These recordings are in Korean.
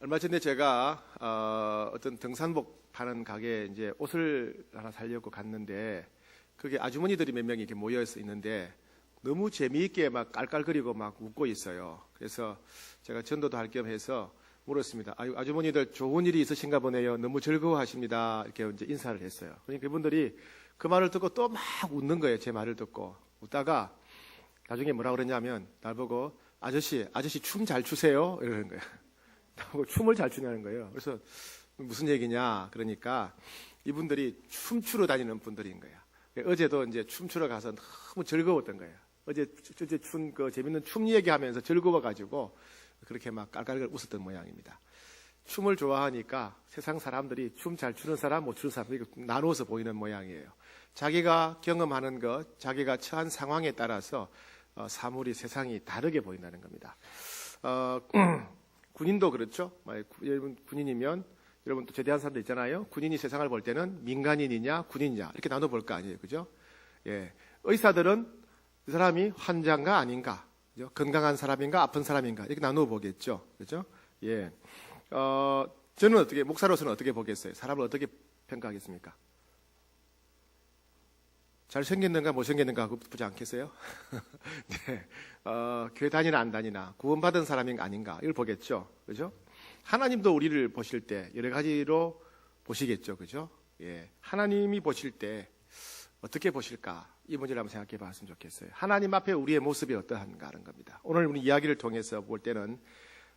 얼마 전에 제가 어떤 등산복 파는 가게에 이제 옷을 하나 사려고 갔는데 그게 아주머니들이 몇 명이 이렇게 모여 있는데 너무 재미있게 막 깔깔거리고 막 웃고 있어요. 그래서 제가 전도도 할 겸 해서 물었습니다. 아주머니들 좋은 일이 있으신가 보네요. 너무 즐거워하십니다. 이렇게 이제 인사를 했어요. 그러니까 그분들이 그 말을 듣고 또 막 웃는 거예요. 제 말을 듣고 웃다가 나중에 뭐라 그랬냐면 나보고 아저씨 춤 잘 추세요? 이러는 거예요. 나보고 춤을 잘 추냐는 거예요. 그래서 무슨 얘기냐? 그러니까 이분들이 춤추러 다니는 분들인 거예요. 어제도 이제 춤추러 가서 너무 즐거웠던 거예요. 어제 재밌는 춤 얘기하면서 즐거워가지고 그렇게 막 깔깔깔 웃었던 모양입니다. 춤을 좋아하니까 세상 사람들이 춤 잘 추는 사람, 못 추는 사람 이렇게 나누어서 보이는 모양이에요. 자기가 경험하는 것, 자기가 처한 상황에 따라서 사물이 세상이 다르게 보인다는 겁니다. 군인도 그렇죠. 여러분 군인이면 여러분 또 제대한 사람들 있잖아요. 군인이 세상을 볼 때는 민간인이냐 군인이냐 이렇게 나눠볼 거 아니에요, 그죠? 예, 의사들은 이 사람이 환자인가 아닌가, 그죠? 건강한 사람인가 아픈 사람인가 이렇게 나누어 보겠죠, 그죠? 예, 저는 어떻게 목사로서는 어떻게 보겠어요? 사람을 어떻게 평가하겠습니까? 잘생겼는가 못생겼는가 보지 않겠어요? 네, 교회 다니나 안 다니나 구원받은 사람인가 아닌가 이걸 보겠죠, 그죠? 하나님도 우리를 보실 때 여러 가지로 보시겠죠, 그죠? 예, 하나님이 보실 때 어떻게 보실까 이 문제를 한번 생각해 봤으면 좋겠어요. 하나님 앞에 우리의 모습이 어떠한가 하는 겁니다. 오늘 우리 이야기를 통해서 볼 때는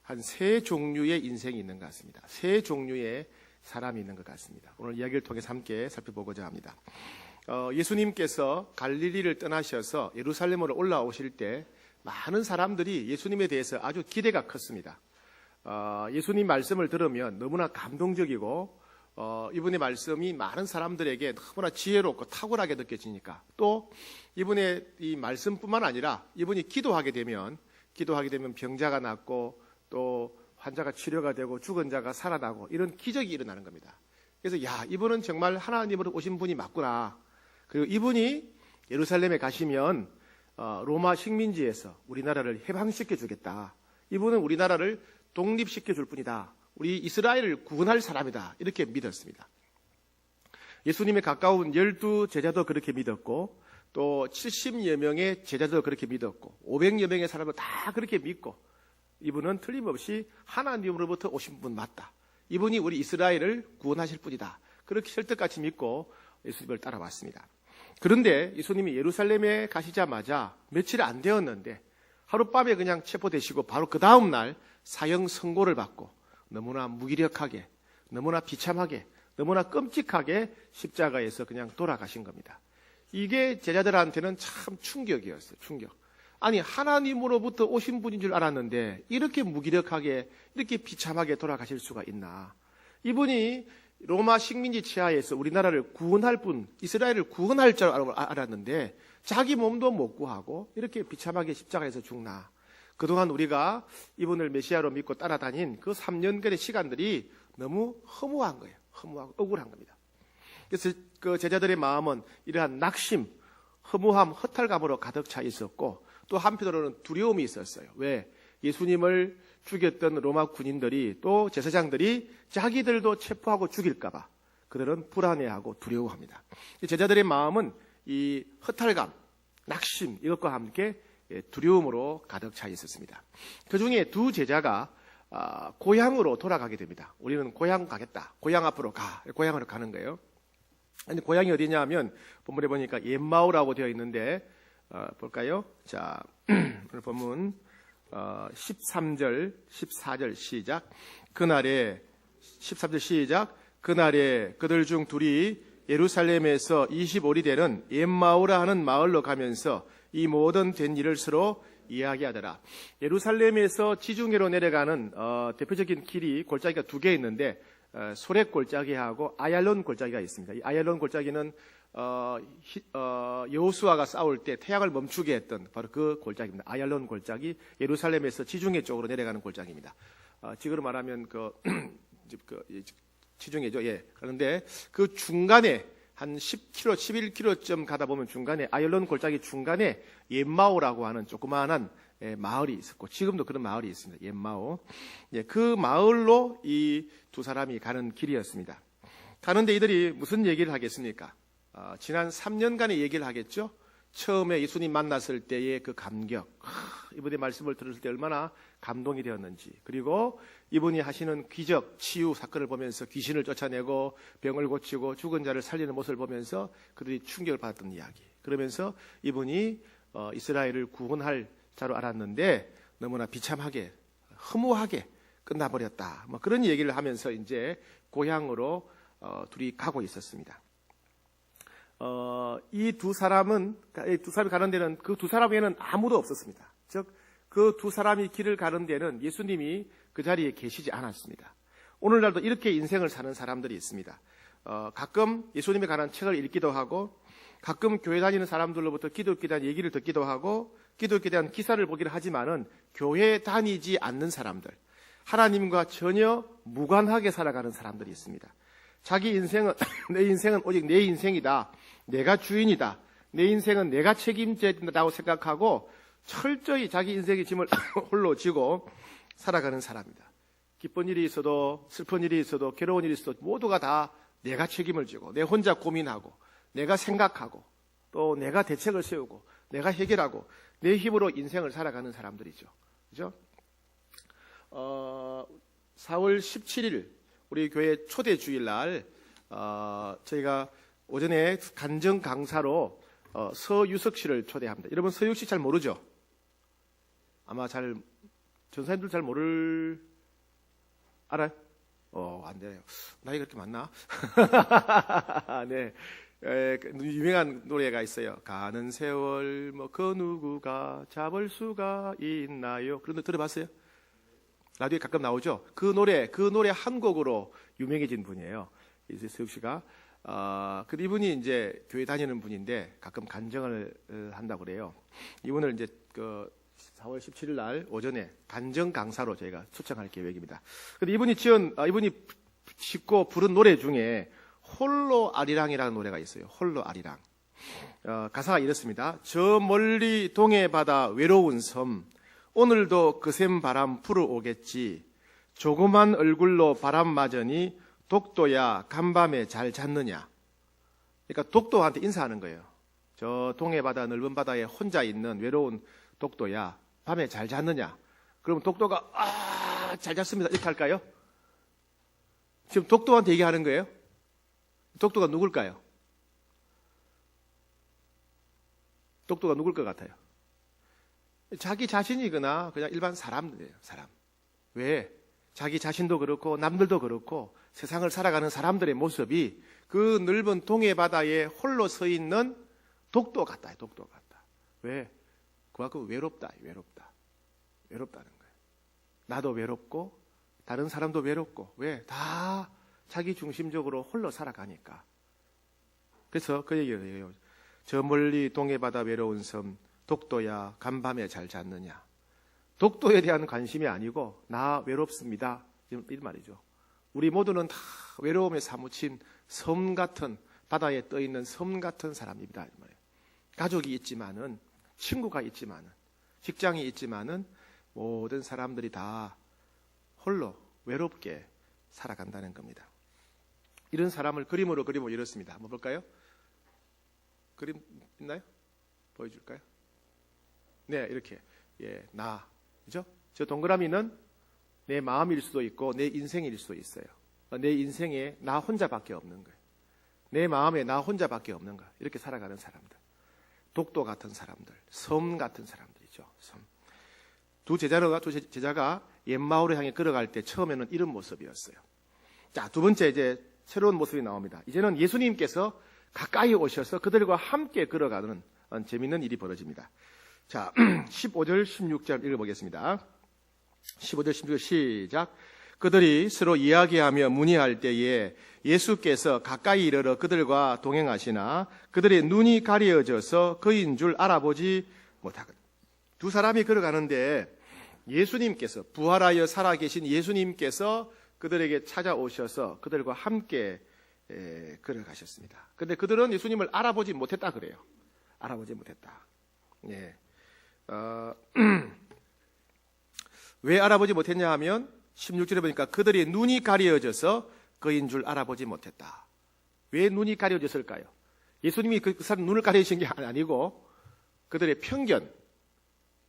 한 세 종류의 인생이 있는 것 같습니다. 세 종류의 사람이 있는 것 같습니다. 오늘 이야기를 통해서 함께 살펴보고자 합니다. 예수님께서 갈릴리를 떠나셔서 예루살렘으로 올라오실 때 많은 사람들이 예수님에 대해서 아주 기대가 컸습니다. 예수님 말씀을 들으면 너무나 감동적이고 이분의 말씀이 많은 사람들에게 너무나 지혜롭고 탁월하게 느껴지니까 또 이분의 이 말씀뿐만 아니라 이분이 기도하게 되면 병자가 낫고 또 환자가 치료가 되고 죽은 자가 살아나고 이런 기적이 일어나는 겁니다. 그래서 이분은 정말 하나님으로 오신 분이 맞구나. 그리고 이분이 예루살렘에 가시면 로마 식민지에서 우리나라를 해방시켜 주겠다. 이분은 우리나라를 독립시켜 줄 뿐이다. 우리 이스라엘을 구원할 사람이다. 이렇게 믿었습니다. 예수님의 가까운 12 제자도 그렇게 믿었고 또 70여 명의 제자도 그렇게 믿었고 500여 명의 사람도 다 그렇게 믿고 이분은 틀림없이 하나님으로부터 오신 분 맞다. 이분이 우리 이스라엘을 구원하실 분이다. 그렇게 설득같이 믿고 예수님을 따라왔습니다. 그런데 예수님이 예루살렘에 가시자마자 며칠 안 되었는데 하룻밤에 그냥 체포되시고 바로 그 다음날 사형 선고를 받고 너무나 무기력하게, 너무나 비참하게, 너무나 끔찍하게 십자가에서 그냥 돌아가신 겁니다. 이게 제자들한테는 참 충격이었어요. 충격. 아니 하나님으로부터 오신 분인 줄 알았는데 이렇게 무기력하게 이렇게 비참하게 돌아가실 수가 있나. 이분이 로마 식민지 치하에서 우리나라를 구원할 분, 이스라엘을 구원할 줄 알았는데 자기 몸도 못 구하고 이렇게 비참하게 십자가에서 죽나. 그동안 우리가 이분을 메시아로 믿고 따라다닌 그 3년간의 시간들이 너무 허무한 거예요. 허무하고 억울한 겁니다. 그래서 그 제자들의 마음은 이러한 낙심, 허무함, 허탈감으로 가득 차 있었고 또 한편으로는 두려움이 있었어요. 왜? 예수님을 죽였던 로마 군인들이 또 제사장들이 자기들도 체포하고 죽일까봐 그들은 불안해하고 두려워합니다. 제자들의 마음은 이 허탈감, 낙심 이것과 함께 두려움으로 가득 차 있었습니다. 그 중에 두 제자가 고향으로 돌아가게 됩니다. 우리는 고향 가겠다. 고향 앞으로 가. 고향으로 가는 거예요. 근데 고향이 어디냐 하면 본문에 보니까 엠마오라고 되어 있는데 볼까요? 자, 오늘 본문 13절, 14절 시작. 그날에 13절 시작. 그날에 그들 중 둘이 예루살렘에서 25리 되는 엠마오라 하는 마을로 가면서 이 모든 된 일을 서로 이야기하더라. 예루살렘에서 지중해로 내려가는 대표적인 길이 골짜기가 두 개 있는데 소렛 골짜기하고 아얄론 골짜기가 있습니다. 이 아얄론 골짜기는 여호수아가 싸울 때 태양을 멈추게 했던 바로 그 골짜기입니다. 아얄론 골짜기, 예루살렘에서 지중해 쪽으로 내려가는 골짜기입니다. 지금으로 말하면 지중해죠. 예. 그런데 그 중간에 한 10km, 11km쯤 가다 보면 중간에 아얄론 골짜기 중간에 엠마오라고 하는 조그마한 마을이 있었고 지금도 그런 마을이 있습니다. 옛 마을. 그 마을로 이 두 사람이 가는 길이었습니다. 가는데 이들이 무슨 얘기를 하겠습니까? 지난 3년간의 얘기를 하겠죠. 처음에 예수님 만났을 때의 그 감격, 이분의 말씀을 들었을 때 얼마나 감동이 되었는지, 그리고 이분이 하시는 기적, 치유 사건을 보면서 귀신을 쫓아내고 병을 고치고 죽은 자를 살리는 모습을 보면서 그들이 충격을 받았던 이야기. 그러면서 이분이 이스라엘을 구원할 자로 알았는데 너무나 비참하게, 허무하게 끝나버렸다. 뭐 그런 얘기를 하면서 이제 고향으로 둘이 가고 있었습니다. 이 두 사람이 가는 데는 그 두 사람에는 아무도 없었습니다. 즉, 그 두 사람이 길을 가는 데는 예수님이 그 자리에 계시지 않았습니다. 오늘날도 이렇게 인생을 사는 사람들이 있습니다. 가끔 예수님에 관한 책을 읽기도 하고, 가끔 교회 다니는 사람들로부터 기독교에 대한 얘기를 듣기도 하고, 기독교에 대한 기사를 보기를 하지만은 교회에 다니지 않는 사람들, 하나님과 전혀 무관하게 살아가는 사람들이 있습니다. 자기 인생은 내 인생은 오직 내 인생이다. 내가 주인이다. 내 인생은 내가 책임져야 된다고 생각하고 철저히 자기 인생의 짐을 홀로 지고 살아가는 사람이다. 기쁜 일이 있어도 슬픈 일이 있어도 괴로운 일이 있어도 모두가 다 내가 책임을 지고 내 혼자 고민하고 내가 생각하고 또 내가 대책을 세우고 내가 해결하고 내 힘으로 인생을 살아가는 사람들이죠. 그죠? 4월 17일 우리 교회 초대 주일날 저희가 오전에 간증 강사로 서유석 씨를 초대합니다. 여러분 서유석 씨 잘 모르죠? 아마 전사님들 잘 알아요? 안 돼요. 나이가 그렇게 많나? 네. 유명한 노래가 있어요. 가는 세월 그 누구가 잡을 수가 있나요? 그런 거 들어봤어요? 라디오에 가끔 나오죠. 그 노래 한 곡으로 유명해진 분이에요. 서유석 씨가. 근데 이분이 이제 교회 다니는 분인데 가끔 간증을 한다고 그래요. 이분을 이제 4월 17일 날 오전에 간증 강사로 저희가 초청할 계획입니다. 근데 이분이 짓고 부른 노래 중에 홀로 아리랑이라는 노래가 있어요. 홀로 아리랑. 가사가 이렇습니다. 저 멀리 동해 바다 외로운 섬 오늘도 그샘 바람 불어오겠지. 조그만 얼굴로 바람 맞으니 독도야 간밤에 잘 잤느냐. 그러니까 독도한테 인사하는 거예요. 저 동해 바다 넓은 바다에 혼자 있는 외로운 독도야 밤에 잘 잤느냐. 그럼 독도가 잘 잤습니다 이렇게 할까요? 지금 독도한테 얘기하는 거예요. 독도가 누굴까요? 독도가 누굴 것 같아요? 자기 자신이거나 그냥 일반 사람들이에요. 사람. 왜? 자기 자신도 그렇고 남들도 그렇고 세상을 살아가는 사람들의 모습이 그 넓은 동해 바다에 홀로 서 있는 독도 같다. 독도 같다. 왜? 그만큼 외롭다는 거예요. 나도 외롭고 다른 사람도 외롭고 왜? 다 자기 중심적으로 홀로 살아가니까. 그래서 그 얘기를 해요. 저 멀리 동해 바다 외로운 섬 독도야 간밤에 잘 잤느냐. 독도에 대한 관심이 아니고 나 외롭습니다. 이런 말이죠. 우리 모두는 다 외로움에 사무친 섬 같은 바다에 떠 있는 섬 같은 사람입니다. 가족이 있지만은 친구가 있지만은 직장이 있지만은 모든 사람들이 다 홀로 외롭게 살아간다는 겁니다. 이런 사람을 그림으로 그리면 이렇습니다. 한번 볼까요? 그림 있나요? 보여줄까요? 네, 이렇게 나, 그죠? 저 동그라미는 내 마음일 수도 있고 내 인생일 수도 있어요. 내 인생에 나 혼자밖에 없는 거예요. 내 마음에 나 혼자밖에 없는 거예요. 이렇게 살아가는 사람들. 독도 같은 사람들, 섬 같은 사람들이죠. 섬. 두 제자가 옛 마을을 향해 걸어갈 때 처음에는 이런 모습이었어요. 자, 두 번째 이제 새로운 모습이 나옵니다. 이제는 예수님께서 가까이 오셔서 그들과 함께 걸어가는 재미있는 일이 벌어집니다. 자, 15절, 16절 읽어보겠습니다. 15절, 16절 시작. 그들이 서로 이야기하며 문의할 때에 예수께서 가까이 이르러 그들과 동행하시나 그들의 눈이 가려져서 그인 줄 알아보지 못하거든. 두 사람이 걸어가는데 예수님께서 부활하여 살아계신 예수님께서 그들에게 찾아오셔서 그들과 함께 걸어가셨습니다. 그런데 그들은 예수님을 알아보지 못했다 그래요. 알아보지 못했다. 예. 왜 알아보지 못했냐 하면 16절에 보니까 그들의 눈이 가려져서 그인 줄 알아보지 못했다. 왜 눈이 가려졌을까요? 예수님이 그 사람 눈을 가려주신 게 아니고 그들의 편견.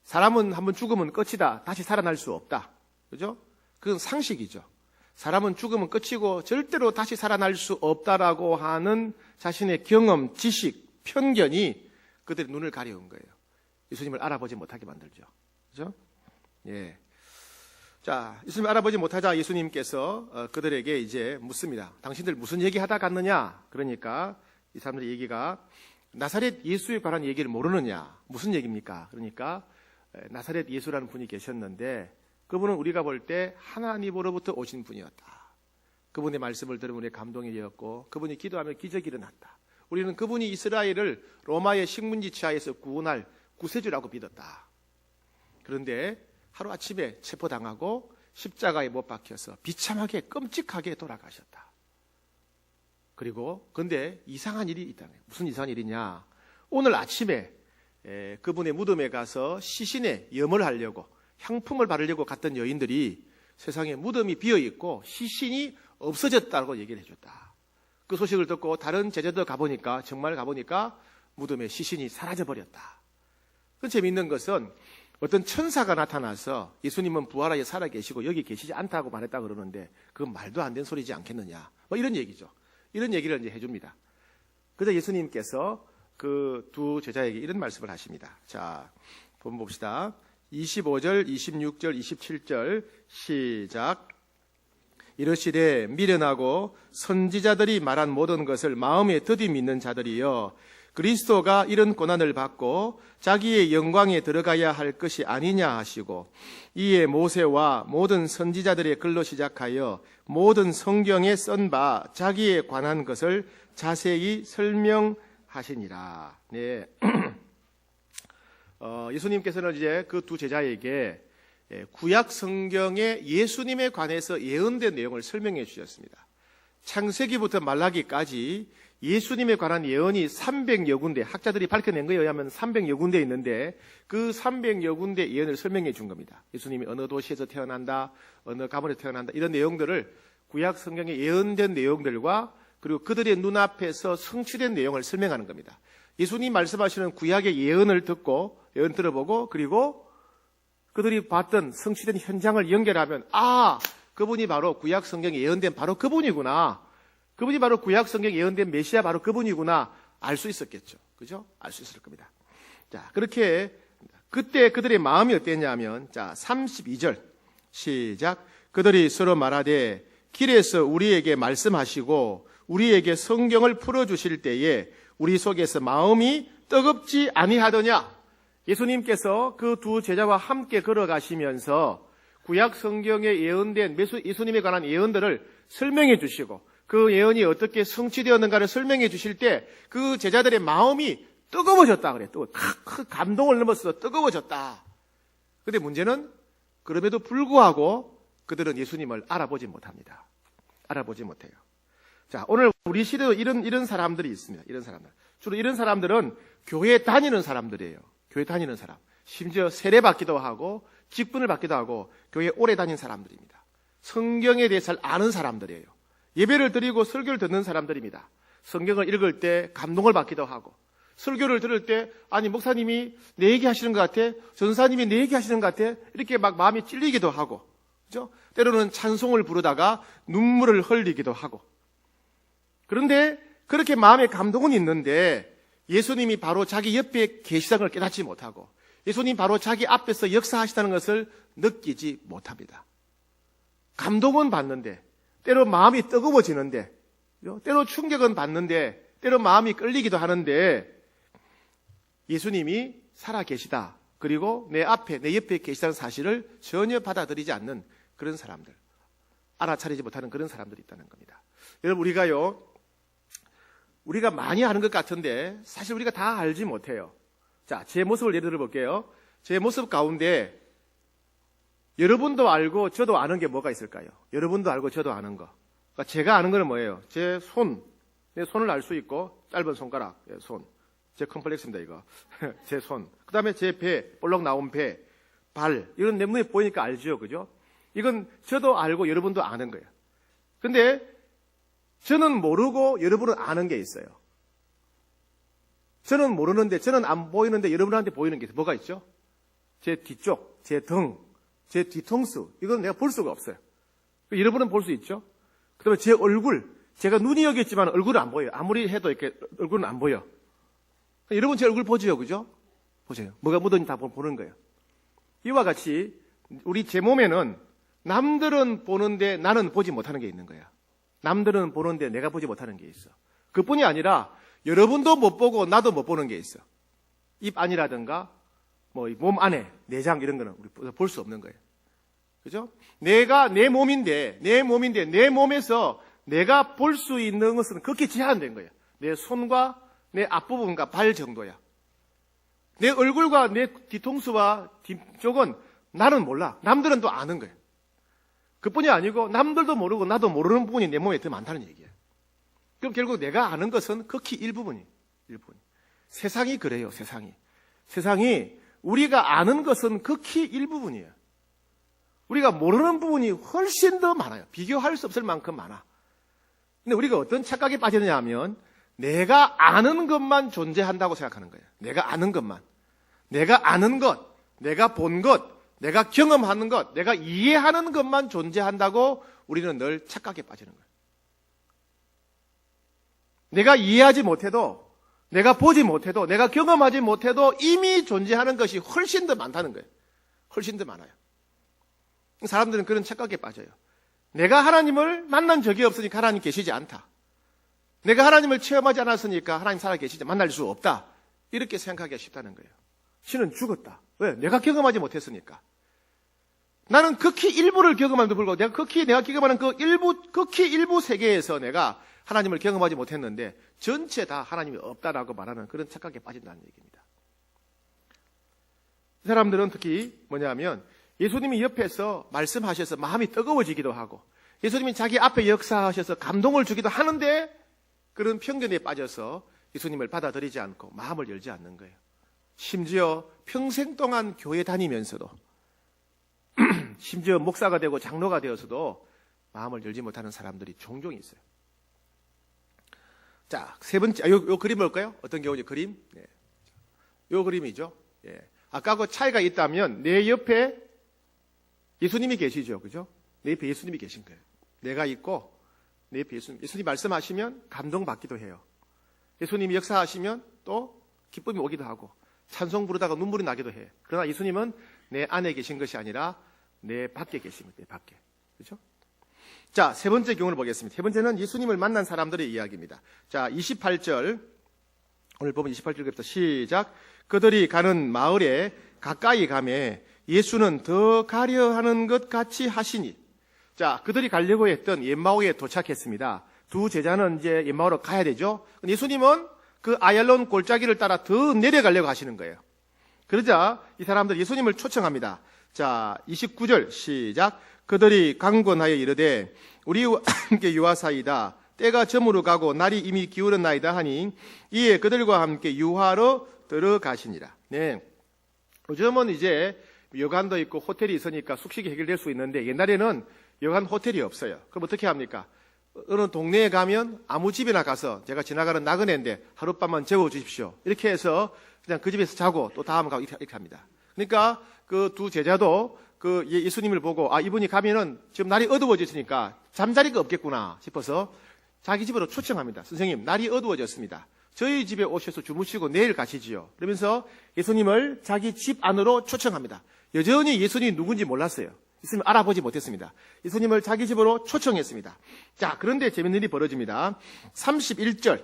사람은 한번 죽으면 끝이다. 다시 살아날 수 없다. 그죠? 그건 상식이죠. 사람은 죽으면 끝이고 절대로 다시 살아날 수 없다라고 하는 자신의 경험, 지식, 편견이 그들의 눈을 가려운 거예요. 예수님을 알아보지 못하게 만들죠. 그죠? 예. 자, 예수님을 알아보지 못하자 예수님께서 그들에게 이제 묻습니다. 당신들 무슨 얘기 하다 갔느냐? 그러니까 이 사람들의 얘기가 나사렛 예수에 관한 얘기를 모르느냐? 무슨 얘기입니까? 그러니까 나사렛 예수라는 분이 계셨는데 그분은 우리가 볼 때 하나님으로부터 오신 분이었다. 그분의 말씀을 들으면 우리의 감동이 되었고 그분이 기도하며 기적이 일어났다. 우리는 그분이 이스라엘을 로마의 식문지 치하에서 구원할 구세주라고 믿었다. 그런데 하루아침에 체포당하고 십자가에 못 박혀서 비참하게 끔찍하게 돌아가셨다. 그리고 근데 이상한 일이 있다는 거예요. 무슨 이상한 일이냐? 오늘 아침에 그분의 무덤에 가서 시신에 염을 하려고 향품을 바르려고 갔던 여인들이 세상에 무덤이 비어있고 시신이 없어졌다고 얘기를 해줬다. 그 소식을 듣고 다른 제자들 가보니까 정말 가보니까 무덤에 시신이 사라져버렸다. 그 재미있는 것은 어떤 천사가 나타나서 예수님은 부활하여 살아계시고 여기 계시지 않다고 말했다고 그러는데 그건 말도 안 되는 소리지 않겠느냐. 뭐 이런 얘기죠. 이런 얘기를 이제 해줍니다. 그래서 예수님께서 그 두 제자에게 이런 말씀을 하십니다. 자, 본문 봅시다. 25절, 26절, 27절 시작. 이르시되 미련하고 선지자들이 말한 모든 것을 마음에 더디 믿는 자들이여 그리스도가 이런 고난을 받고 자기의 영광에 들어가야 할 것이 아니냐 하시고 이에 모세와 모든 선지자들의 글로 시작하여 모든 성경에 쓴 바 자기에 관한 것을 자세히 설명하시니라. 네. 예수님께서는 이제 그 두 제자에게 구약 성경의 예수님에 관해서 예언된 내용을 설명해 주셨습니다. 창세기부터 말라기까지 예수님에 관한 예언이 300여 군데, 학자들이 밝혀낸 거에 의하면 300여 군데 있는데 그 300여 군데 예언을 설명해 준 겁니다. 예수님이 어느 도시에서 태어난다, 어느 가문에서 태어난다, 이런 내용들을 구약 성경에 예언된 내용들과 그리고 그들의 눈앞에서 성취된 내용을 설명하는 겁니다. 예수님 말씀하시는 구약의 예언을 듣고, 예언 들어보고, 그리고 그들이 봤던 성취된 현장을 연결하면, 아, 그분이 바로 구약 성경에 예언된 바로 그분이구나. 그분이 바로 구약 성경에 예언된 메시아 바로 그분이구나. 알 수 있었겠죠. 그죠? 알 수 있을 겁니다. 자, 그렇게, 그때 그들의 마음이 어땠냐면, 자, 32절. 시작. 그들이 서로 말하되, 길에서 우리에게 말씀하시고, 우리에게 성경을 풀어주실 때에, 우리 속에서 마음이 뜨겁지 아니하더냐? 예수님께서 그 두 제자와 함께 걸어가시면서 구약 성경에 예언된 예수님에 관한 예언들을 설명해 주시고 그 예언이 어떻게 성취되었는가를 설명해 주실 때 그 제자들의 마음이 뜨거워졌다 그래. 감동을 넘어서 뜨거워졌다. 그런데 문제는 그럼에도 불구하고 그들은 예수님을 알아보지 못합니다. 알아보지 못해요. 자, 오늘 우리 시대도 이런 사람들이 있습니다. 이런 사람들. 주로 이런 사람들은 교회 다니는 사람들이에요. 교회 다니는 사람. 심지어 세례 받기도 하고 직분을 받기도 하고 교회에 오래 다닌 사람들입니다. 성경에 대해 잘 아는 사람들이에요. 예배를 드리고 설교를 듣는 사람들입니다. 성경을 읽을 때 감동을 받기도 하고 설교를 들을 때 아니 목사님이 내 얘기 하시는 것 같아, 전사님이 내 얘기 하시는 것 같아, 이렇게 막 마음이 찔리기도 하고, 그죠? 때로는 찬송을 부르다가 눈물을 흘리기도 하고. 그런데 그렇게 마음에 감동은 있는데 예수님이 바로 자기 옆에 계시다는 걸 깨닫지 못하고 예수님 바로 자기 앞에서 역사하시다는 것을 느끼지 못합니다. 감동은 받는데 때로 마음이 뜨거워지는데 때로 충격은 받는데 때로 마음이 끌리기도 하는데 예수님이 살아계시다 그리고 내 앞에 내 옆에 계시다는 사실을 전혀 받아들이지 않는 그런 사람들, 알아차리지 못하는 그런 사람들이 있다는 겁니다. 여러분 우리가 많이 아는 것 같은데 사실 우리가 다 알지 못해요. 자, 제 모습을 예를 들어 볼게요. 제 모습 가운데 여러분도 알고 저도 아는 게 뭐가 있을까요? 여러분도 알고 저도 아는 거. 그러니까 제가 아는 거는 뭐예요? 제 손, 내 손을 알 수 있고 짧은 손가락, 손. 제 컴플렉스입니다 이거. 제 손. 그 다음에 제 배, 볼록 나온 배. 발, 이건 내 눈에 보이니까 알죠, 그죠? 이건 저도 알고 여러분도 아는 거예요. 근데 저는 모르고 여러분은 아는 게 있어요. 저는 모르는데, 저는 안 보이는데 여러분한테 보이는 게 뭐가 있죠? 제 뒤쪽, 제 등, 제 뒤통수, 이건 내가 볼 수가 없어요. 여러분은 볼 수 있죠? 그 다음에 제 얼굴, 제가 눈이 여기 있지만 얼굴은 안 보여요. 아무리 해도 이렇게 얼굴은 안 보여. 여러분 제 얼굴 보죠, 그죠? 보세요. 뭐가 묻었는지 다 보는 거예요. 이와 같이 우리 제 몸에는 남들은 보는데 나는 보지 못하는 게 있는 거야. 남들은 보는데 내가 보지 못하는 게 있어. 그뿐이 아니라 여러분도 못 보고 나도 못 보는 게 있어. 입 안이라든가 뭐 몸 안에 내장 이런 거는 우리 볼 수 없는 거예요. 그죠? 내가 내 몸인데 내 몸에서 내가 볼 수 있는 것은 그렇게 제한된 거예요. 내 손과 내 앞부분과 발 정도야. 내 얼굴과 내 뒤통수와 뒤쪽은 나는 몰라. 남들은 또 아는 거예요. 그뿐이 아니고 남들도 모르고 나도 모르는 부분이 내 몸에 더 많다는 얘기예요. 그럼 결국 내가 아는 것은 극히 일부분이. 세상이 그래요, 세상이 우리가 아는 것은 극히 일부분이에요. 우리가 모르는 부분이 훨씬 더 많아요. 비교할 수 없을 만큼 많아. 근데 우리가 어떤 착각에 빠지느냐 하면 내가 아는 것만 존재한다고 생각하는 거예요. 내가 아는 것만. 내가 아는 것, 내가 본 것, 내가 경험하는 것, 내가 이해하는 것만 존재한다고 우리는 늘 착각에 빠지는 거예요. 내가 이해하지 못해도, 내가 보지 못해도, 내가 경험하지 못해도 이미 존재하는 것이 훨씬 더 많다는 거예요. 훨씬 더 많아요. 사람들은 그런 착각에 빠져요. 내가 하나님을 만난 적이 없으니까 하나님 계시지 않다. 내가 하나님을 체험하지 않았으니까 하나님 살아 계시지 만날 수 없다. 이렇게 생각하기가 쉽다는 거예요. 신은 죽었다. 왜? 내가 경험하지 못했으니까. 나는 극히 일부를 경험함에도 불구하고 내가 경험하는 극히 일부 세계에서 내가 하나님을 경험하지 못했는데 전체 다 하나님이 없다라고 말하는 그런 착각에 빠진다는 얘기입니다. 이 사람들은 특히 뭐냐면 예수님이 옆에서 말씀하셔서 마음이 뜨거워지기도 하고 예수님이 자기 앞에 역사하셔서 감동을 주기도 하는데 그런 편견에 빠져서 예수님을 받아들이지 않고 마음을 열지 않는 거예요. 심지어 평생 동안 교회 다니면서도 심지어 목사가 되고 장로가 되어서도 마음을 열지 못하는 사람들이 종종 있어요. 자, 세 번째, 요 그림 볼까요? 어떤 경우죠? 그림? 네. 요 그림이죠. 예. 아까하고 차이가 있다면 내 옆에 예수님이 계시죠. 그죠? 내 옆에 예수님이 계신 거예요. 내가 있고 내 옆에 예수님 말씀하시면 감동받기도 해요. 예수님이 역사하시면 또 기쁨이 오기도 하고 찬송 부르다가 눈물이 나기도 해. 그러나 예수님은 내 안에 계신 것이 아니라 내 밖에 계십니다. 내 밖에. 그렇죠? 자, 세 번째 경우를 보겠습니다. 세 번째는 예수님을 만난 사람들의 이야기입니다. 자, 28절. 오늘 보면 28절부터 시작. 그들이 가는 마을에 가까이 가매 예수는 더 가려 하는 것 같이 하시니. 자, 그들이 가려고 했던 엠마오에 도착했습니다. 두 제자는 이제 엠마오로 가야 되죠. 예수님은 그 아얄론 골짜기를 따라 더 내려가려고 하시는 거예요. 그러자 이 사람들 예수님을 초청합니다. 자, 29절 시작. 그들이 강권하여 이르되 우리와 함께 유하사이다. 때가 저물어 가고 날이 이미 기울었나이다 하니 이에 그들과 함께 유하로 들어가시니라. 네. 요즘은 이제 여관도 있고 호텔이 있으니까 숙식이 해결될 수 있는데 옛날에는 여관 호텔이 없어요. 그럼 어떻게 합니까? 어느 동네에 가면 아무 집이나 가서 제가 지나가는 나그네인데 하룻밤만 재워 주십시오. 이렇게 해서 그냥 그 집에서 자고 또 다음 가고 이렇게 합니다. 그러니까 그 두 제자도 그 예수님을 보고 이분이 가면은 지금 날이 어두워졌으니까 잠자리가 없겠구나 싶어서 자기 집으로 초청합니다. 선생님, 날이 어두워졌습니다. 저희 집에 오셔서 주무시고 내일 가시지요. 그러면서 예수님을 자기 집 안으로 초청합니다. 여전히 예수님이 누군지 몰랐어요. 예수님 알아보지 못했습니다. 예수님을 자기 집으로 초청했습니다. 자, 그런데 재밌는 일이 벌어집니다. 31절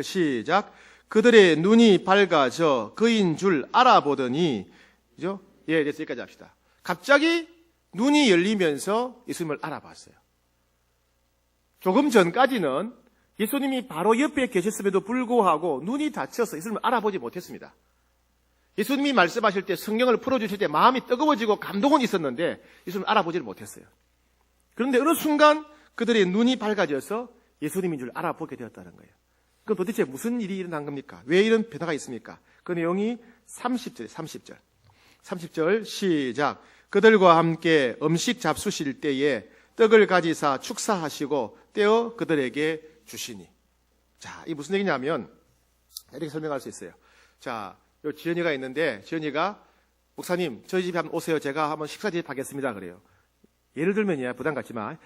시작. 그들의 눈이 밝아져 그인 줄 알아보더니, 그죠? 예, 됐어. 여기까지 합시다. 갑자기 눈이 열리면서 예수님을 알아봤어요. 조금 전까지는 예수님이 바로 옆에 계셨음에도 불구하고 눈이 닫혀서 예수님을 알아보지 못했습니다. 예수님이 말씀하실 때 성경을 풀어주실 때 마음이 뜨거워지고 감동은 있었는데 예수님을 알아보지를 못했어요. 그런데 어느 순간 그들의 눈이 밝아져서 예수님인 줄 알아보게 되었다는 거예요. 그럼 도대체 무슨 일이 일어난 겁니까? 왜 이런 변화가 있습니까? 그 내용이 30절. 30절 시작. 그들과 함께 음식 잡수실 때에 떡을 가지사 축사하시고 떼어 그들에게 주시니. 자, 이 무슨 얘기냐면 이렇게 설명할 수 있어요. 자, 요 지연이가 있는데 지연이가 목사님 저희 집에 한번 오세요. 제가 한번 식사 대접하겠습니다. 그래요. 예를 들면이야 부담 갖지 마.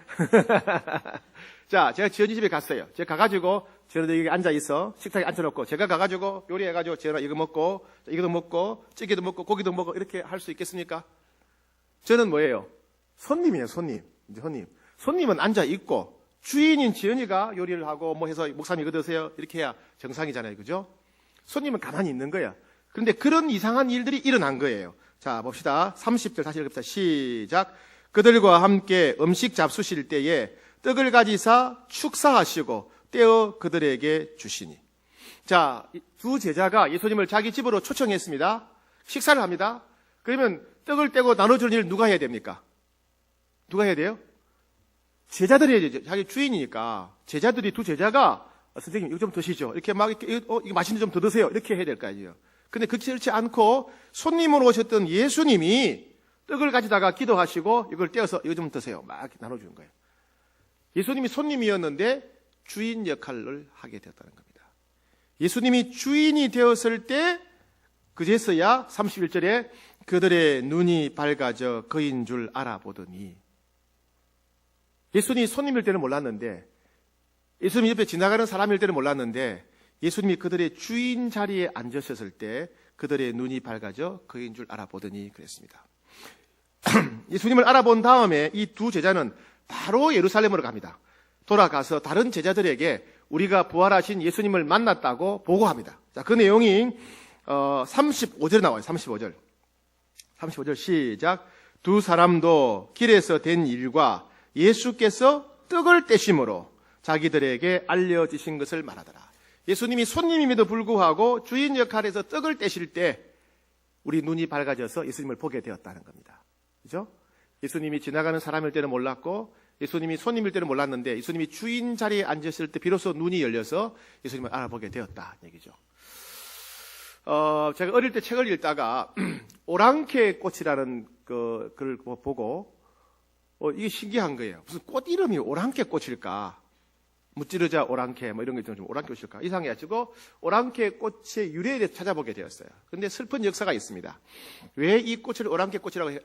자, 제가 지연이 집에 갔어요. 제가 가가지고 지연이 여기 앉아 있어. 식탁에 앉혀놓고 제가 가가지고 요리해가지고 지연아 이거 먹고 이거도 먹고 찌개도 먹고 고기도 먹고 이렇게 할 수 있겠습니까? 저는 뭐예요? 손님이에요. 손님. 이제 손님은 앉아 있고 주인인 지연이가 요리를 하고 뭐 해서 목사님 이거 드세요. 이렇게 해야 정상이잖아요. 그죠? 손님은 가만히 있는 거야. 그런데 그런 이상한 일들이 일어난 거예요. 자, 봅시다. 30절 다시 읽읍시다. 시작. 그들과 함께 음식 잡수실 때에 떡을 가지사 축사하시고 떼어 그들에게 주시니. 자, 두 제자가 예수님을 자기 집으로 초청했습니다. 식사를 합니다. 그러면 떡을 떼고 나눠주는 일을 누가 해야 됩니까? 누가 해야 돼요? 제자들이 해야 되죠. 자기 주인이니까. 제자들이 두 제자가 선생님 이거 좀 드시죠. 이렇게 막 이거 맛있는 좀 더 드세요. 이렇게 해야 될 거 아니에요. 근데 그렇지 않고 손님으로 오셨던 예수님이 떡을 가지다가 기도하시고 이걸 떼어서 이거 좀 드세요. 막 이렇게 나눠주는 거예요. 예수님이 손님이었는데 주인 역할을 하게 되었다는 겁니다. 예수님이 주인이 되었을 때 그제서야 31절에 그들의 눈이 밝아져 그인 줄 알아보더니. 예수님이 손님일 때는 몰랐는데 예수님 옆에 지나가는 사람일 때는 몰랐는데 예수님이 그들의 주인 자리에 앉으셨을 때 그들의 눈이 밝아져 그인 줄 알아보더니 그랬습니다. 예수님을 알아본 다음에 이 두 제자는 바로 예루살렘으로 갑니다. 돌아가서 다른 제자들에게 우리가 부활하신 예수님을 만났다고 보고합니다. 자, 그 내용이 35절에 나와요. 35절 시작. 두 사람도 길에서 된 일과 예수께서 떡을 떼심으로 자기들에게 알려주신 것을 말하더라. 예수님이 손님임에도 불구하고 주인 역할에서 떡을 떼실 때 우리 눈이 밝아져서 예수님을 보게 되었다는 겁니다. 그죠? 예수님이 지나가는 사람일 때는 몰랐고 예수님이 손님일 때는 몰랐는데 예수님이 주인 자리에 앉았을 때 비로소 눈이 열려서 예수님을 알아보게 되었다 얘기죠. 제가 어릴 때 책을 읽다가 오랑캐 꽃이라는 글을 보고 이게 신기한 거예요. 무슨 꽃 이름이 오랑캐 꽃일까? 무찌르자 오랑캐 뭐 이런 거 있잖아요. 좀 오랑캐 꽃일까? 이상해가지고 오랑캐 꽃의 유래에 대해서 찾아보게 되었어요. 그런데 슬픈 역사가 있습니다. 왜 이 꽃을 오랑캐 꽃이라고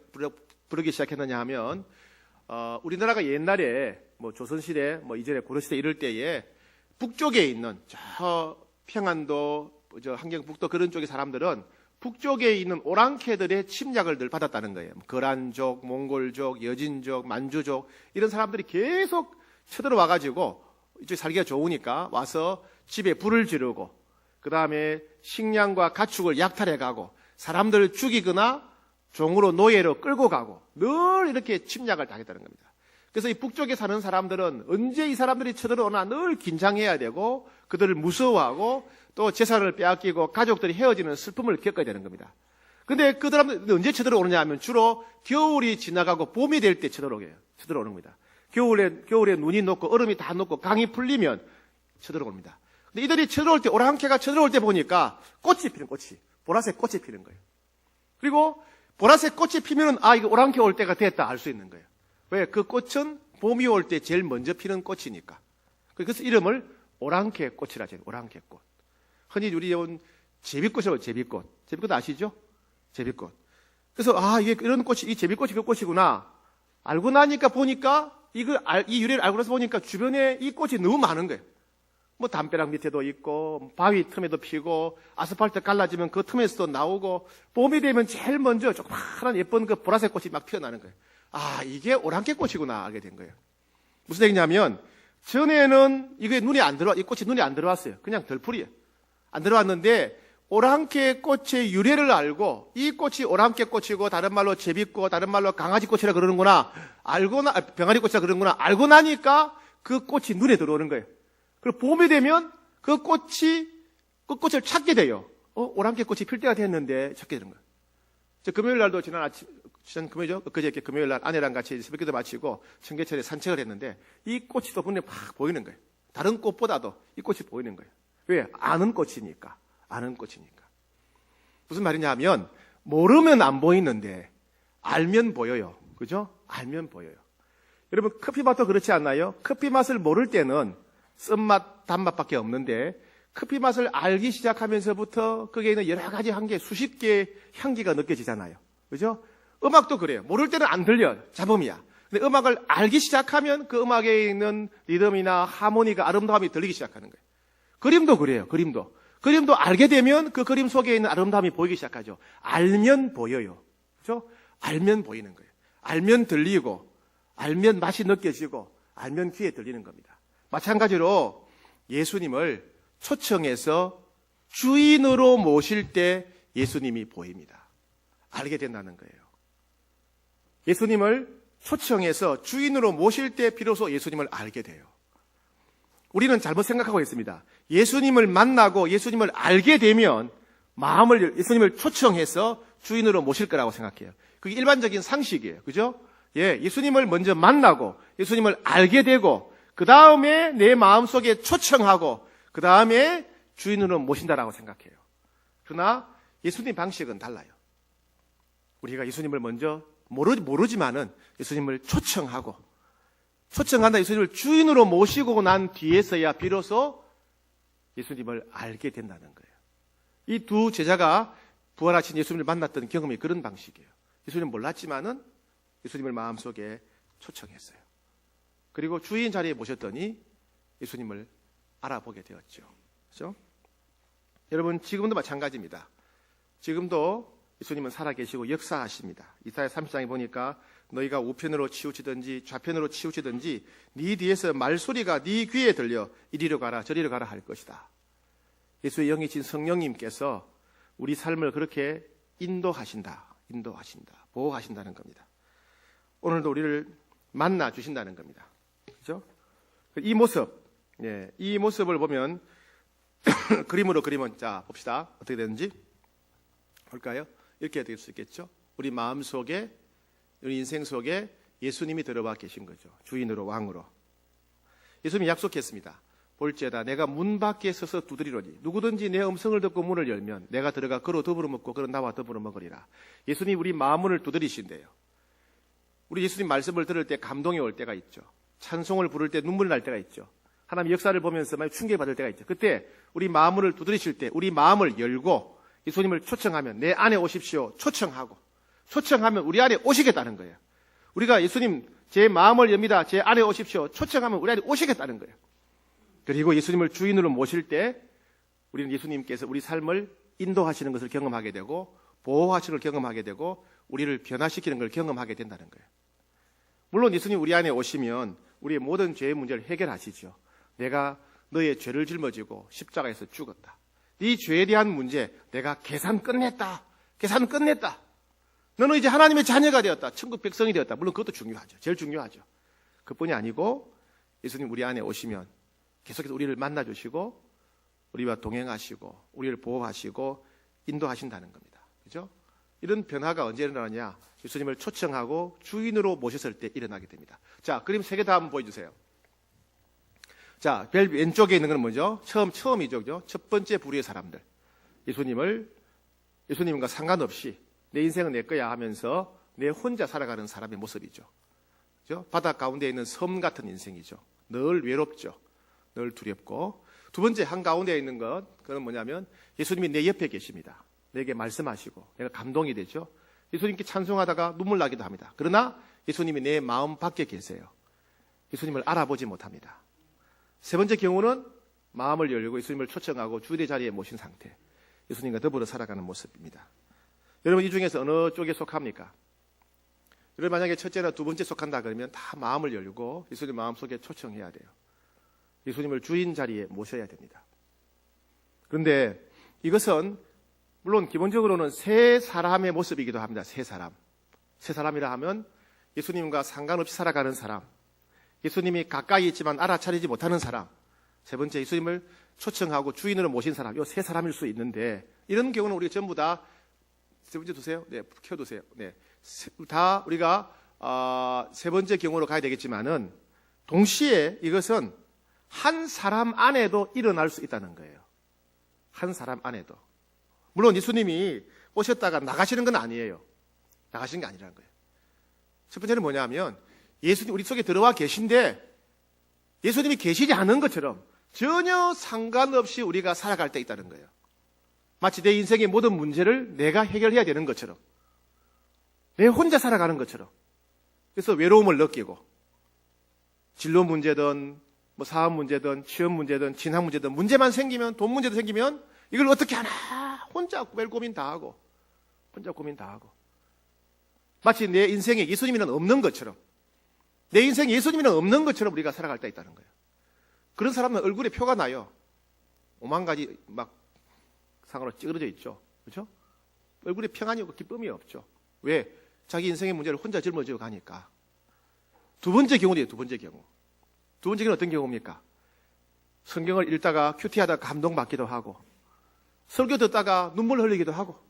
부르기 시작했느냐 하면 우리나라가 옛날에 뭐 조선시대 뭐 이전에 고려시대 이럴 때에 북쪽에 있는 저 평안도 저 함경북도 그런 쪽의 사람들은 북쪽에 있는 오랑캐들의 침략을 늘 받았다는 거예요. 거란족, 몽골족, 여진족, 만주족 이런 사람들이 계속 쳐들어와가지고 이쪽에 살기가 좋으니까 와서 집에 불을 지르고 그 다음에 식량과 가축을 약탈해가고 사람들을 죽이거나 종으로 노예로 끌고 가고 늘 이렇게 침략을 당했다는 겁니다. 그래서 이 북쪽에 사는 사람들은 언제 이 사람들이 쳐들어오나 늘 긴장해야 되고 그들을 무서워하고 또 재산을 빼앗기고 가족들이 헤어지는 슬픔을 겪어야 되는 겁니다. 근데 그 사람들이 언제 쳐들어오느냐 하면 주로 겨울이 지나가고 봄이 될 때 쳐들어오는 겁니다. 겨울에 눈이 녹고 얼음이 다 녹고 강이 풀리면 쳐들어옵니다. 근데 이들이 쳐들어올 때 오랑캐가 쳐들어올 때 보니까 꽃이 피는 꽃이 보라색 꽃이 피는 거예요. 그리고 보라색 꽃이 피면은 이거 오랑캐 올 때가 됐다 알 수 있는 거예요. 왜? 그 꽃은 봄이 올 때 제일 먼저 피는 꽃이니까. 그래서 이름을 오랑캐 꽃이라 하죠. 오랑캐 꽃. 흔히 우리 제비꽃이라고 제비꽃. 제비꽃 아시죠? 제비꽃. 그래서 이게 이런 꽃이 이 제비꽃이 그 꽃이구나. 알고 나니까 보니까 이 유래를 알고 나서 보니까 주변에 이 꽃이 너무 많은 거예요. 뭐 담벼락 밑에도 있고 바위 틈에도 피고 아스팔트 갈라지면 그 틈에서도 나오고 봄이 되면 제일 먼저 조그마한 예쁜 그 보라색 꽃이 막 피어나는 거예요. 이게 오랑캐 꽃이구나 알게 된 거예요. 무슨 얘기냐면 전에는 이게 이 꽃이 눈에 안 들어왔어요. 그냥 덜풀이에요. 안 들어왔는데 오랑캐 꽃의 유래를 알고 이 꽃이 오랑캐 꽃이고 다른 말로 제비꽃, 다른 말로 강아지 꽃이라 그러는구나. 병아리 꽃이라 그러는구나. 알고 나니까 그 꽃이 눈에 들어오는 거예요. 그리고 봄이 되면 그 꽃을 찾게 돼요. 오랑캐 꽃이 필 때가 됐는데 찾게 되는 거예요. 금요일 날도 지난 금요일이죠? 엊그저께 금요일 날 아내랑 같이 새벽기도 마치고 청계천에 산책을 했는데 이 꽃이 또 눈에 팍 보이는 거예요. 다른 꽃보다도 이 꽃이 보이는 거예요. 왜? 아는 꽃이니까. 무슨 말이냐 하면 모르면 안 보이는데 알면 보여요. 그죠? 알면 보여요. 여러분 커피 맛도 그렇지 않나요? 커피 맛을 모를 때는 쓴맛, 단맛밖에 없는데 커피 맛을 알기 시작하면서부터 거기에 있는 여러 가지 향기, 수십 개의 향기가 느껴지잖아요. 그죠? 음악도 그래요. 모를 때는 안 들려. 잡음이야. 근데 음악을 알기 시작하면 그 음악에 있는 리듬이나 하모니가 아름다움이 들리기 시작하는 거예요. 그림도 그래요. 그림도 알게 되면 그 그림 속에 있는 아름다움이 보이기 시작하죠. 알면 보여요. 그죠? 알면 보이는 거예요. 알면 들리고, 알면 맛이 느껴지고, 알면 귀에 들리는 겁니다. 마찬가지로 예수님을 초청해서 주인으로 모실 때 예수님이 보입니다. 알게 된다는 거예요. 예수님을 초청해서 주인으로 모실 때 비로소 예수님을 알게 돼요. 우리는 잘못 생각하고 있습니다. 예수님을 만나고 예수님을 알게 되면 예수님을 초청해서 주인으로 모실 거라고 생각해요. 그게 일반적인 상식이에요. 그죠? 예수님을 먼저 만나고 예수님을 알게 되고 그 다음에 내 마음속에 초청하고 그 다음에 주인으로 모신다라고 생각해요. 그러나 예수님 방식은 달라요. 우리가 예수님을 먼저 모르지만은 예수님을 초청한다. 예수님을 주인으로 모시고 난 뒤에서야 비로소 예수님을 알게 된다는 거예요. 이 두 제자가 부활하신 예수님을 만났던 경험이 그런 방식이에요. 예수님을 몰랐지만은 예수님을 마음속에 초청했어요. 그리고 주인 자리에 모셨더니 예수님을 알아보게 되었죠. 그렇죠? 여러분 지금도 마찬가지입니다. 지금도 예수님은 살아계시고 역사하십니다. 이사야 30장에 보니까 너희가 우편으로 치우치든지 좌편으로 치우치든지 네 뒤에서 말소리가 네 귀에 들려 이리로 가라 저리로 가라 할 것이다. 예수의 영이신 성령님께서 우리 삶을 그렇게 인도하신다. 보호하신다는 겁니다. 오늘도 우리를 만나 주신다는 겁니다. 그렇죠? 이 모습을 보면 그림으로 그리면 자 봅시다. 어떻게 되는지 볼까요? 이렇게 될 수 있겠죠. 우리 마음 속에 우리 인생 속에 예수님이 들어와 계신 거죠. 주인으로 왕으로. 예수님이 약속했습니다. 볼지어다 내가 문 밖에 서서 두드리노니 누구든지 내 음성을 듣고 문을 열면 내가 들어가 그로 더불어 먹고 그는 나와 더불어 먹으리라. 예수님 우리 마음문을 두드리신대요. 우리 예수님 말씀을 들을 때 감동이 올 때가 있죠. 찬송을 부를 때 눈물이 날 때가 있죠. 하나님 역사를 보면서 많이 충격받을 때가 있죠. 그때 우리 마음문을 두드리실 때 우리 마음을 열고 예수님을 초청하면 내 안에 오십시오. 초청하면 우리 안에 오시겠다는 거예요. 우리가 예수님 제 마음을 엽니다. 제 안에 오십시오. 초청하면 우리 안에 오시겠다는 거예요. 그리고 예수님을 주인으로 모실 때 우리는 예수님께서 우리 삶을 인도하시는 것을 경험하게 되고 보호하시는 걸 경험하게 되고 우리를 변화시키는 걸 경험하게 된다는 거예요. 물론 예수님 우리 안에 오시면 우리의 모든 죄의 문제를 해결하시죠. 내가 너의 죄를 짊어지고 십자가에서 죽었다. 네 죄에 대한 문제 내가 계산 끝냈다. 너는 이제 하나님의 자녀가 되었다. 천국 백성이 되었다. 물론 그것도 중요하죠. 제일 중요하죠. 그뿐이 아니고 예수님 우리 안에 오시면 계속해서 우리를 만나주시고 우리와 동행하시고 우리를 보호하시고 인도하신다는 겁니다. 그죠? 이런 변화가 언제 일어나느냐? 예수님을 초청하고 주인으로 모셨을 때 일어나게 됩니다. 자, 그림 3개 다 한번 보여주세요. 자, 벨 왼쪽에 있는 건 뭐죠? 처음이죠. 그죠? 첫 번째 부류의 사람들. 예수님과 상관없이 내 인생은 내 거야 하면서 내 혼자 살아가는 사람의 모습이죠. 그죠? 바다 가운데 있는 섬 같은 인생이죠. 늘 외롭죠. 늘 두렵고. 두 번째 한가운데 있는 그건 뭐냐면 예수님이 내 옆에 계십니다. 내게 말씀하시고 내가 감동이 되죠. 예수님께 찬송하다가 눈물 나기도 합니다. 그러나 예수님이 내 마음 밖에 계세요. 예수님을 알아보지 못합니다. 세 번째 경우는 마음을 열고 예수님을 초청하고 주의 자리에 모신 상태. 예수님과 더불어 살아가는 모습입니다. 여러분 이 중에서 어느 쪽에 속합니까? 여러분 만약에 첫째나 두 번째 속한다 그러면 다 마음을 열고 예수님 마음속에 초청해야 돼요. 예수님을 주인 자리에 모셔야 됩니다. 그런데 이것은 물론 기본적으로는 세 사람의 모습이기도 합니다. 세 사람이라 하면 예수님과 상관없이 살아가는 사람, 예수님이 가까이 있지만 알아차리지 못하는 사람, 세 번째 예수님을 초청하고 주인으로 모신 사람, 이 세 사람일 수 있는데 이런 경우는 우리가 전부 다 세 번째 두세요. 네, 켜두세요. 네, 다 우리가 세 번째 경우로 가야 되겠지만은 동시에 이것은 한 사람 안에도 일어날 수 있다는 거예요. 한 사람 안에도. 물론 예수님이 오셨다가 나가시는 건 아니에요. 나가시는 게 아니라는 거예요. 첫 번째는 뭐냐면 예수님 우리 속에 들어와 계신데 예수님이 계시지 않은 것처럼 전혀 상관없이 우리가 살아갈 때 있다는 거예요. 마치 내 인생의 모든 문제를 내가 해결해야 되는 것처럼, 내 혼자 살아가는 것처럼. 그래서 외로움을 느끼고 진로 문제든 뭐 사업 문제든 취업 문제든 진학 문제든 문제만 생기면, 돈 문제도 생기면 이걸 어떻게 하나 혼자 매일 고민 다 하고, 혼자 고민 다 하고, 마치 내 인생에 예수님이는 없는 것처럼, 내 인생에 예수님이는 없는 것처럼 우리가 살아갈 때 있다는 거예요. 그런 사람은 얼굴에 표가 나요. 5만 가지 막 상으로 찌그러져 있죠. 그렇죠? 얼굴에 평안이 없고 기쁨이 없죠. 왜? 자기 인생의 문제를 혼자 짊어지고 가니까. 두 번째 경우예요. 두 번째 경우. 두 번째 경우는 어떤 경우입니까? 성경을 읽다가 큐티하다가 감동받기도 하고, 설교 듣다가 눈물 흘리기도 하고,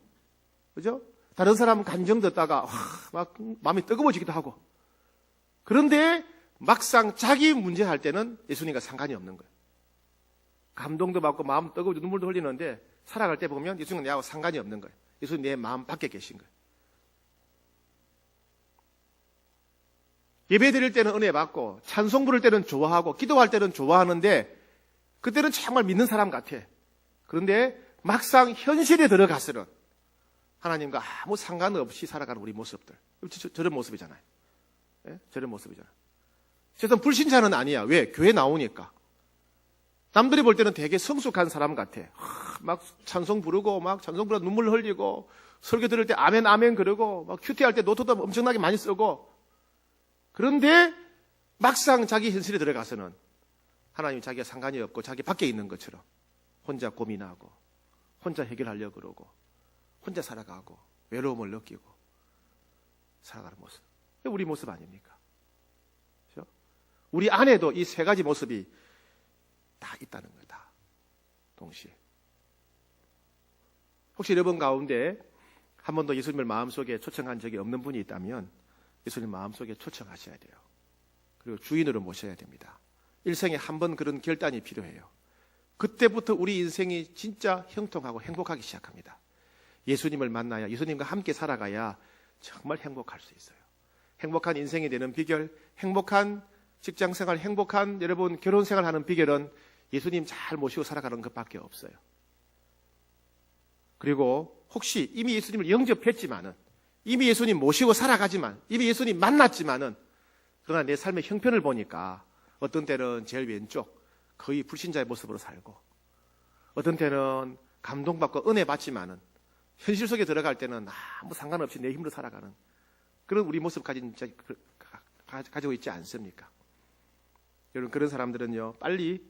그죠? 다른 사람 감정 듣다가 막 마음이 뜨거워지기도 하고. 그런데 막상 자기 문제 할 때는 예수님과 상관이 없는 거예요. 감동도 받고 마음 뜨거워지고 눈물도 흘리는데 살아갈 때 보면 예수님은 내하고 상관이 없는 거예요. 예수님 내 마음 밖에 계신 거예요. 예배 드릴 때는 은혜 받고, 찬송 부를 때는 좋아하고, 기도할 때는 좋아하는데, 그때는 정말 믿는 사람 같아. 그런데 막상 현실에 들어가서는 하나님과 아무 상관없이 살아가는 우리 모습들. 저런 모습이잖아요. 예? 저런 모습이잖아요. 그래서 불신자는 아니야. 왜? 교회 나오니까. 남들이 볼 때는 되게 성숙한 사람 같아. 막 찬송 부르고, 막 찬송 부르다 눈물 흘리고, 설교 들을 때 아멘 아멘 그러고, 막 큐티할 때 노트도 엄청나게 많이 쓰고. 그런데 막상 자기 현실에 들어가서는 하나님 자기가 상관이 없고 자기 밖에 있는 것처럼 혼자 고민하고, 혼자 해결하려고 그러고, 혼자 살아가고, 외로움을 느끼고 살아가는 모습. 우리 모습 아닙니까? 그렇죠? 우리 안에도 이 세 가지 모습이 다 있다는 거다. 동시에. 혹시 여러분 가운데 한 번도 예수님을 마음속에 초청한 적이 없는 분이 있다면 예수님 마음속에 초청하셔야 돼요. 그리고 주인으로 모셔야 됩니다. 일생에 한 번 그런 결단이 필요해요. 그때부터 우리 인생이 진짜 형통하고 행복하기 시작합니다. 예수님을 만나야, 예수님과 함께 살아가야 정말 행복할 수 있어요. 행복한 인생이 되는 비결, 행복한 직장생활, 행복한 여러분 결혼생활 하는 비결은 예수님 잘 모시고 살아가는 것밖에 없어요. 그리고 혹시 이미 예수님을 영접했지만은, 이미 예수님 모시고 살아가지만, 이미 예수님 만났지만은, 그러나 내 삶의 형편을 보니까 어떤 때는 제일 왼쪽, 거의 불신자의 모습으로 살고, 어떤 때는 감동받고 은혜 받지만은 현실 속에 들어갈 때는 아무 상관없이 내 힘으로 살아가는 그런 우리 모습 가지고 있지 않습니까? 여러분, 그런 사람들은요, 빨리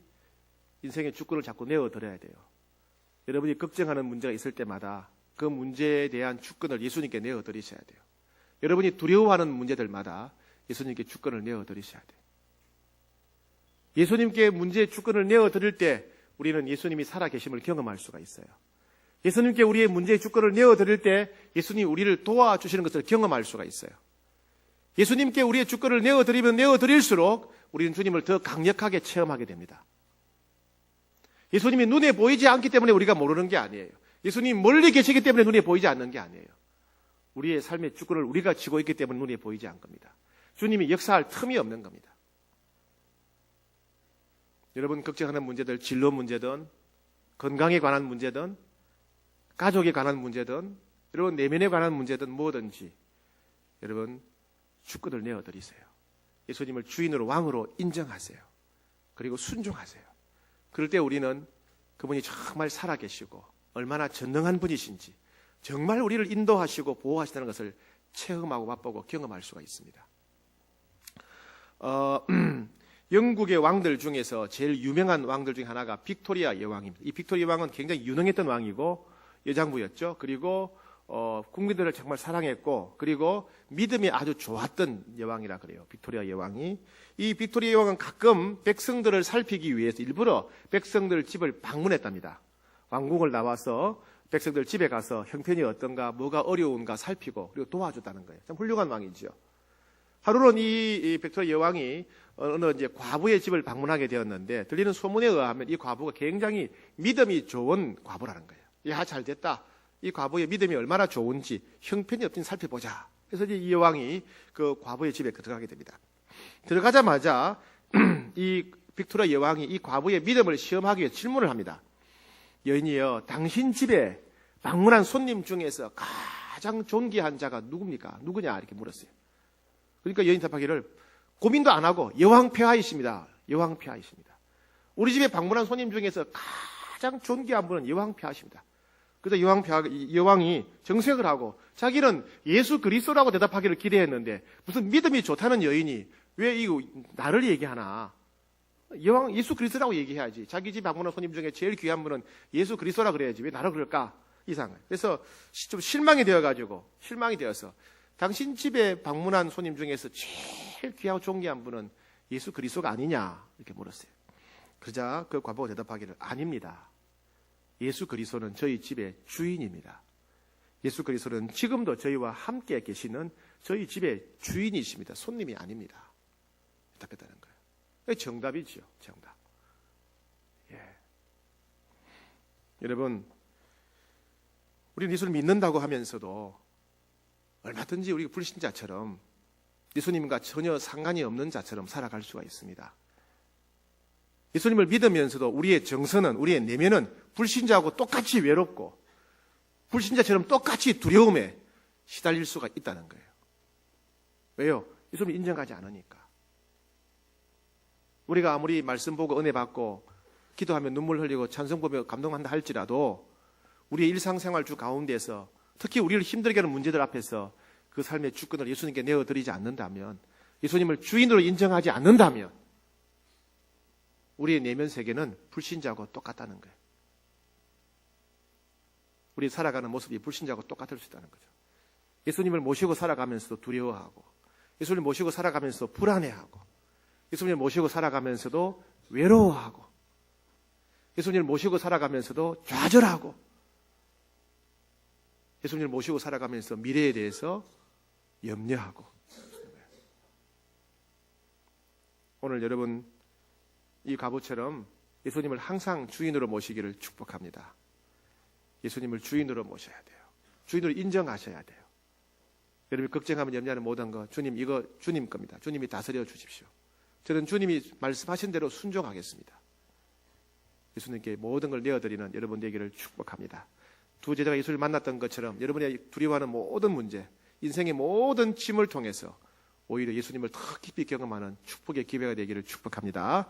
인생의 주권을 자꾸 내어드려야 돼요. 여러분이 걱정하는 문제가 있을 때마다 그 문제에 대한 주권을 예수님께 내어드리셔야 돼요. 여러분이 두려워하는 문제들마다 예수님께 주권을 내어드리셔야 돼요. 예수님께 문제의 주권을 내어드릴 때 우리는 예수님이 살아계심을 경험할 수가 있어요. 예수님께 우리의 문제의 주권을 내어드릴 때 예수님이 우리를 도와주시는 것을 경험할 수가 있어요. 예수님께 우리의 주권을 내어드리면 내어드릴수록 우리는 주님을 더 강력하게 체험하게 됩니다. 예수님이 눈에 보이지 않기 때문에 우리가 모르는 게 아니에요. 예수님이 멀리 계시기 때문에 눈에 보이지 않는 게 아니에요. 우리의 삶의 주권을 우리가 쥐고 있기 때문에 눈에 보이지 않는 겁니다. 주님이 역사할 틈이 없는 겁니다. 여러분 걱정하는 문제들, 진로 문제든 건강에 관한 문제든 가족에 관한 문제든 여러분 내면에 관한 문제든 뭐든지 여러분 주권을 내어드리세요. 예수님을 주인으로 왕으로 인정하세요. 그리고 순종하세요. 그럴 때 우리는 그분이 정말 살아계시고 얼마나 전능한 분이신지 정말 우리를 인도하시고 보호하시다는 것을 체험하고 맛보고 경험할 수가 있습니다. 영국의 왕들 중에서 제일 유명한 왕들 중에 하나가 빅토리아 여왕입니다. 이 빅토리아 왕은 굉장히 유능했던 왕이고 여장부였죠. 그리고 국민들을 정말 사랑했고 그리고 믿음이 아주 좋았던 여왕이라 그래요. 빅토리아 여왕이. 이 빅토리아 여왕은 가끔 백성들을 살피기 위해서 일부러 백성들 집을 방문했답니다. 왕궁을 나와서 백성들 집에 가서 형편이 어떤가, 뭐가 어려운가 살피고 그리고 도와줬다는 거예요. 참 훌륭한 왕이죠. 하루는 이 빅토리아 여왕이 어느 이제 과부의 집을 방문하게 되었는데 들리는 소문에 의하면 이 과부가 굉장히 믿음이 좋은 과부라는 거예요. 야, 잘 됐다. 이 과부의 믿음이 얼마나 좋은지 형편이 어떤지 살펴보자. 그래서 이제 이 여왕이 그 과부의 집에 들어가게 됩니다. 들어가자마자 이 빅토리아 여왕이 이 과부의 믿음을 시험하기 위해 질문을 합니다. 여인이여, 당신 집에 방문한 손님 중에서 가장 존귀한 자가 누굽니까? 누구냐? 이렇게 물었어요. 그러니까 여인 답하기를 고민도 안 하고 여왕 폐하이십니다. 여왕 폐하이십니다. 우리 집에 방문한 손님 중에서 가장 존귀한 분은 여왕 폐하십니다. 그래서 여왕이 정색을 하고 자기는 예수 그리스도라고 대답하기를 기대했는데 무슨 믿음이 좋다는 여인이 왜 이거 나를 얘기하나? 여왕 예수 그리스도라고 얘기해야지. 자기 집 방문한 손님 중에 제일 귀한 분은 예수 그리스도라 그래야지. 왜 나를 그럴까? 이상해. 그래서 좀 실망이 되어서 당신 집에 방문한 손님 중에서 제일 귀하고 존귀한 분은 예수 그리스도가 아니냐? 이렇게 물었어요. 그러자 그 과부가 대답하기를 아닙니다. 예수 그리스도는 저희 집의 주인입니다. 예수 그리스도는 지금도 저희와 함께 계시는 저희 집의 주인이십니다. 손님이 아닙니다. 대답했다는 거예요. 정답이지요. 정답. 예. 여러분, 우리는 예수를 믿는다고 하면서도 얼마든지 우리 불신자처럼 예수님과 전혀 상관이 없는 자처럼 살아갈 수가 있습니다. 예수님을 믿으면서도 우리의 정서는, 우리의 내면은 불신자하고 똑같이 외롭고 불신자처럼 똑같이 두려움에 시달릴 수가 있다는 거예요. 왜요? 예수님을 인정하지 않으니까. 우리가 아무리 말씀 보고 은혜 받고 기도하면 눈물 흘리고 찬송 보며 감동한다 할지라도 우리의 일상생활 주 가운데서 특히 우리를 힘들게 하는 문제들 앞에서 그 삶의 주권을 예수님께 내어드리지 않는다면, 예수님을 주인으로 인정하지 않는다면 우리의 내면 세계는 불신자하고 똑같다는 거예요. 우리 살아가는 모습이 불신자하고 똑같을 수 있다는 거죠. 예수님을 모시고 살아가면서도 두려워하고, 예수님을 모시고 살아가면서도 불안해하고, 예수님을 모시고 살아가면서도 외로워하고, 예수님을 모시고 살아가면서도 좌절하고, 예수님을 모시고 살아가면서 미래에 대해서 염려하고. 오늘 여러분 이 과부처럼 예수님을 항상 주인으로 모시기를 축복합니다. 예수님을 주인으로 모셔야 돼요. 주인으로 인정하셔야 돼요. 여러분이 걱정하면 염려하는 모든 것, 주님 이거 주님 겁니다. 주님이 다스려 주십시오. 저는 주님이 말씀하신 대로 순종하겠습니다. 예수님께 모든 걸 내어드리는 여러분 되기를 축복합니다. 두 제자가 예수를 만났던 것처럼 여러분이 두려워하는 모든 문제, 인생의 모든 짐을 통해서 오히려 예수님을 더 깊이 경험하는 축복의 기회가 되기를 축복합니다.